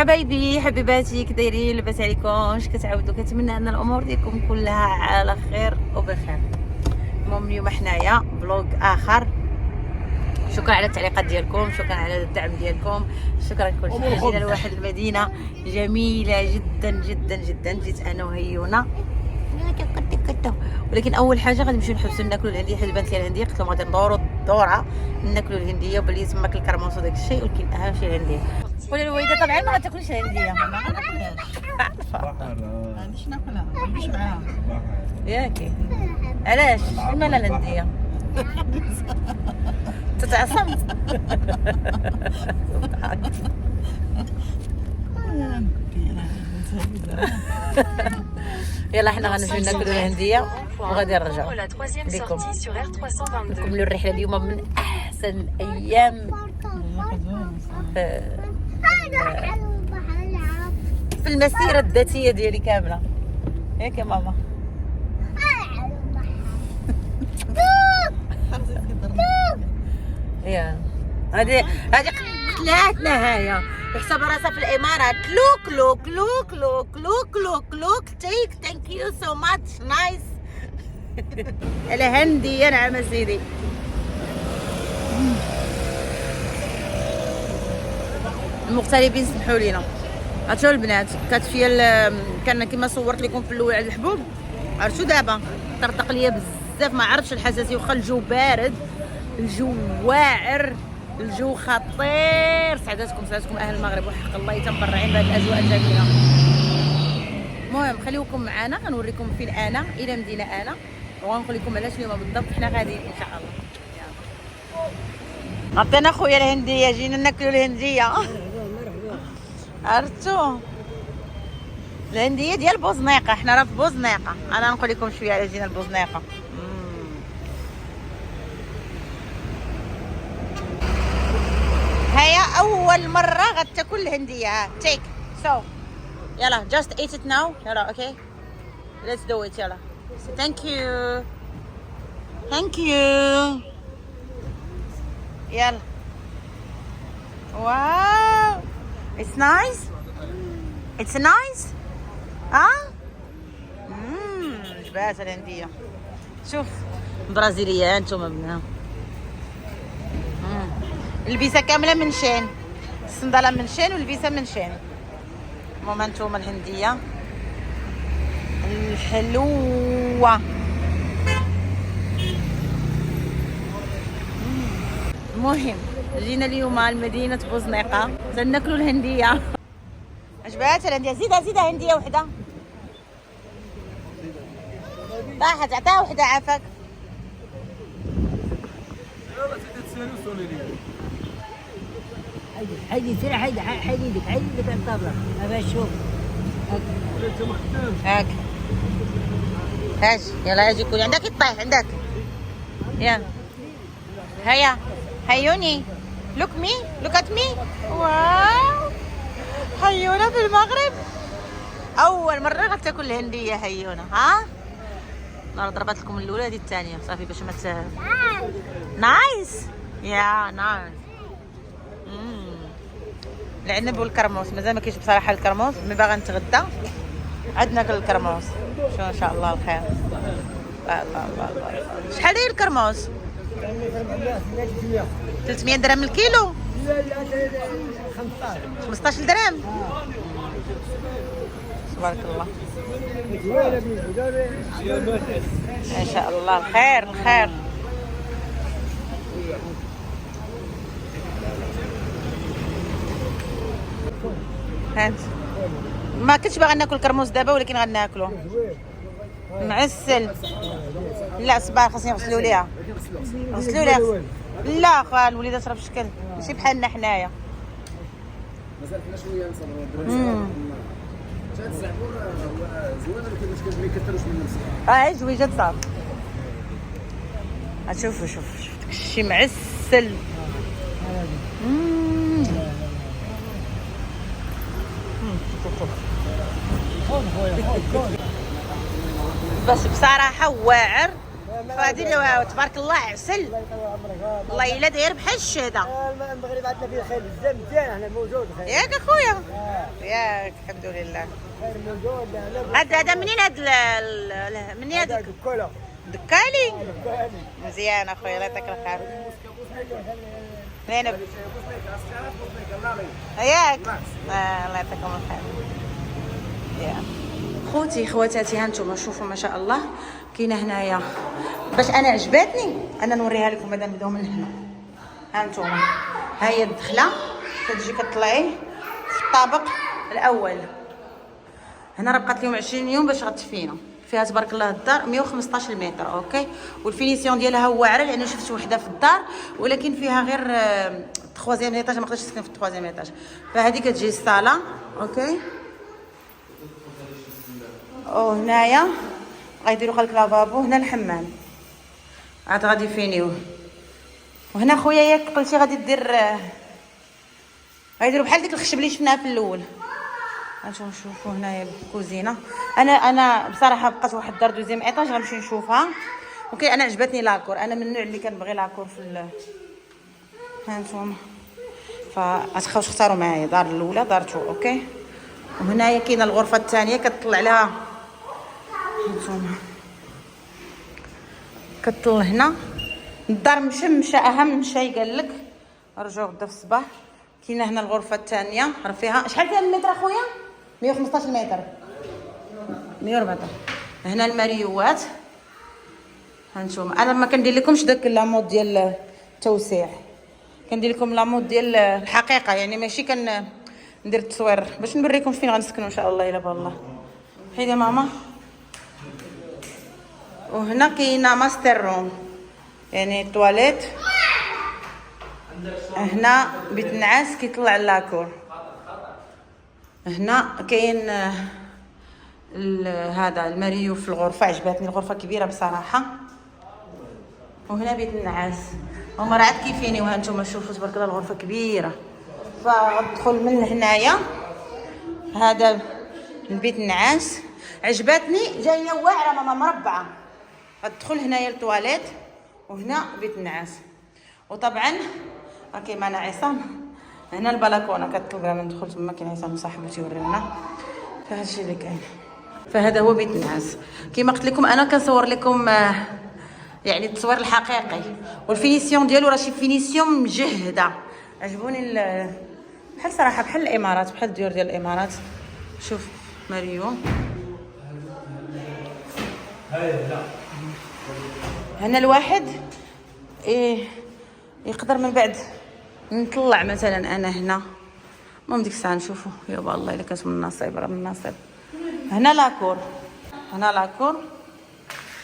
حبايبي حبيباتي كدايرين؟ لاباس عليكم؟ اش كتعاودوا؟ كنتمنى ان الامور ديالكم كلها على خير وبخير. المهم اليوم حنايا فلوق اخر. شكرا على التعليقات ديالكم، شكرا على الدعم ديالكم، شكرا كل شيء. جينا لواحد المدينه جميله جدا جدا جدا. جيت انا وهيونه، ولكن اول حاجه غادي نمشيو نحبسوا ناكلوا الهنديه، حيت بانت لي الهنديه. قلت لهم غادي ندوروا الدوره ناكلوا الهنديه وبلي تماك الكرموس وداك الشيء، ولكن اهم شيء الهنديه. قولي الوالده طبعا ما غاتاكلش الهنديه. ما غناكلهاش، ما غاديش ناكلها، ما نمشيش معاها ياكي. علاش؟ مالها الهنديه؟ تتعصم. يلا حنا غنمشيو ناكلوا الهنديه وغادي نرجعوا لكم. نكملوا الرحله اليوم من احسن الايام في المسيره الذاتيه ديالي كامله. ياك يا ماما؟ يا هذه قتلاتنا هايا. يحسب راسها في الامارات. لوك لوك لوك لوك لوك لوك لوك تيك ثانك يو سو ماتش نايس. الهنديه نعم سيدي. المغتربين سمحوا لينا. عرفتوا البنات كانت فيا كان كما صورت لكم في الاول على الحبوب. عرفتوا دابا طرطق ليا بزاف، ما عرفتش الحساسيه. واخا الجو بارد، الجو واعر، الجو خطير. سعداتكم اهل المغرب، وحق الله يتبرعين بهذه الاجواء الجميله. المهم خليوكم معنا، غنوريكم فين انا الى مدينه انا، وغنقول لكم علاش اليوم بالضبط حنا غاديين ان شاء الله. عطينا خويا الهنديه، جينا ناكلوا الهنديه. عرفتوا الهنديه ديال بوزنيقه؟ حنا راه في بوزنيقه. انا نقول لكم شويه على جينا لبوزنيقه. هيا اول مره غتاكل الهنديه. تيك سو يلا just eat it now. يلا اوكي let's do it. يلا thank you thank you. يلا واو it's nice it's nice. ها جبات الهنديه. شوف برازيليه انتم منها. البيسه كامله من شين، الصنداله من شين والبيسه من شين. المهم انتم الهنديه الحلوه. المهم جينا اليوم لمدينه بوزنيقه تناكلوا الهنديه. عجبات الهنديه؟ زيدها هنديه وحده. طاحت عطيها وحده عافاك. حيدي سير حيدي يدك على الطابله. ابى شوف هاك هاج. يلا اجي كولي عندك يطيح عندك. يا هيا هيوني لوك مي لوك ات مي. واو هيونا في المغرب اول مره غتاكل الهنديه. هيونا ها انا ضربت لكم الاولى هذه الثانيه صافي باش ما نايس. يا نايس. العنب والكرموس مازال ما كاينش بصراحه. الكرموس ملي باغا نتغدى عاد ناكل الكرموس. شو ان شاء الله الخير. الله شحال هي الكرموس؟ 300 درهم الكيلو. 15 درهم. تبارك الله ان شاء الله الخير الخير. هانت ما كنتش باغا ناكل كرموس دابا، ولكن غناكلو معسل. لا صباح خاصني نغسلو ليها. لا خويا الوليدات راه بشكل ماشي بحالنا حنايا. مازال حنا شويه نصبروا. هاد الزعبور هو زوين، ولكن ما يكثروش من نفسه. زويجات صافي. شوف داكشي معسل. بس بصراحه واعر. فهادي تبارك الله عسل. والله الا داير بحال الشهده. المغرب عندنا فيه خير بزاف مزيان. احنا موجود خير ياك اخويا. يبارك الحمد لله. خير موجود. هذا منين منين هذا دكولا. دكالي؟ مزيان اخويا الله يعطيك الخير. زينب ياك الله يعطيكم الخير. خوتي خواتاتي ها انتم شوفوا ما شاء الله كاينه هنايا باش انا عجباتني انا نوريها لكم. مادام نبداو من هنا ها انتم، ها هي الدخله كتجي كطلعي في الطابق الاول. هنا راه بقات لهم 20 يوم باش غتفينا. فيها تبارك الله الدار 115 متر اوكي، والفينيسيون ديالها واعره لانه شفت وحده في الدار ولكن فيها غير التخوازيام ايطاج، ما قدرتش نسكن في التخوازيام ايطاج. فهذه كتجي الصاله اوكي، وهنايا غيديروا لك لافابو، هنا الحمام عاد غادي يفينيوه. وهنا خويا ياك قلتي غادي دير غيديروا بحال ديك الخشب اللي شفناها في الاول. غنمشيو نشوفوا هنايا الكوزينه. انا بصراحه بقات واحد الدار دوزيام ايطاج غنمشي نشوفها. اوكي انا عجبتني لاكور، انا من النوع اللي كنبغي لاكور في ها نتوما، فغتبقاو تختاروا معايا دار الاولى دار 2 اوكي. وهنايا كاينه الغرفه الثانيه كتطلع لها هانتوما، كتطل هنا الدار مشمشه. اهم شيء قال لك رجعوا غدا في الصباح. كاينه هنا الغرفه الثانيه راه فيها شحال فيها المتر اخويا؟ 115 متر 114. هنا الماريوات هانتوما. انا ما كندير لكمش داك لامود ديال التوسيع، كندير لكم لامود ديال الحقيقه، يعني ماشي ندير التصوير باش نوريكم فين غنسكنوا ان شاء الله الا بالله. حيدي ماما. وهنا كاينه ماستر روم يعني التواليت. هنا بيت نعاس كيطلع لاكور. هنا كاين هذا الماريو في الغرفه، عجبتني الغرفه كبيره بصراحه. وهنا بيت النعاس هما راه عاد كيفيني. وها نتوما شوفوا تبارك الله الغرفه كبيره. فغتدخل من هنايا هذا البيت النعاس عجبتني، جايه واعره ماما مربعه. غتدخل هنايا التواليت وهنا بيت النعاس. وطبعا راكي معنا عصام هنا البلكونه كتلقى من دخل تما كاين عصام صاحبو تيورينا. فهذا الشيء اللي كاين. فهذا هو بيت النعاس. كما قلت لكم انا كنصور لكم يعني التصوير الحقيقي، والفينيسيون ديالو راه شي فينيسيون مجهده. عجبوني بحال صراحه بحال الامارات، بحال الديور ديال الامارات. شوف ماريو هنا الواحد يقدر من بعد نطلع مثلا انا هنا. المهم ديك الساعه نشوفوا يابا الله الا كانت من النصيب راه من النصيب. هنا لاكور، هنا لاكور،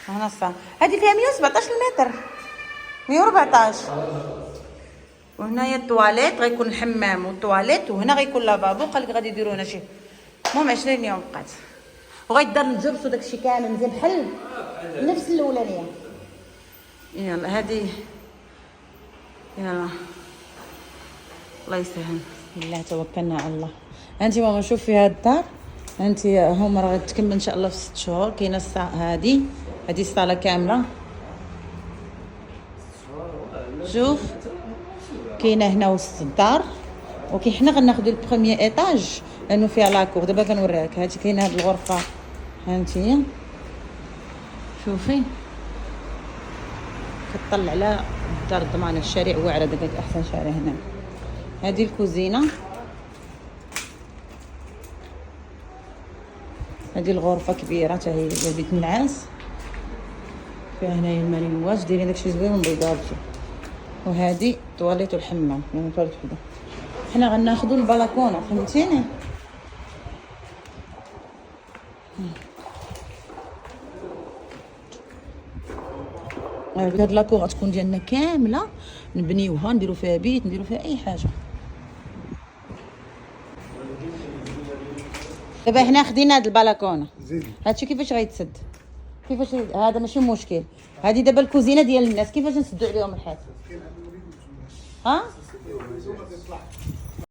هنا الصالة. هذه فيها 117 متر 114. وهنايا التواليت غيكون الحمام والتواليت، وهنا غيكون لافابو. قال لك غادي يديروا هنا شي المهم 20 يوم بقات، وغيدار الجبس وداكشي كامل مزيان بحال نفس الاولانيه. يلا هذه يلا الله يسهل. بالله توكلنا على الله. انت ماما شوف في هاد الدار انت هما راه غتكمل ان شاء الله في 6 شهور. كاينه هذه الصاله كامله. شوف كاينه هنا وسط الدار. وكي حنا غناخذوا البروميير ايطاج لانه فيها لاكور. دابا كنوريها لك. هذه كاينه هذه الغرفه ها انتيا شوفي كتطلع على دار الضمانه. الشارع واعره دابا احسن شارع هنا. هذه الكوزينه، هذه الغرفه كبيره حتى هي ديال بيت النعاس. فيها هنايا الماريوات دايرين داكشي زوين بيضاوتي. وهذه طواليت والحمام يعني طواليت وحده. حنا غناخذوا البلكونه فهمتيني. هاد لاكور غتكون ديالنا كامله نبنيوها نديرو فيها بيت نديرو فيها اي حاجه. دابا حنا خدينا هاد البلكونه هادشي كيفاش غيتسد كيفاش هذا ماشي مشكل. هذه دابا الكوزينه ديال الناس كيفاش نسدو عليهم الحيط. ها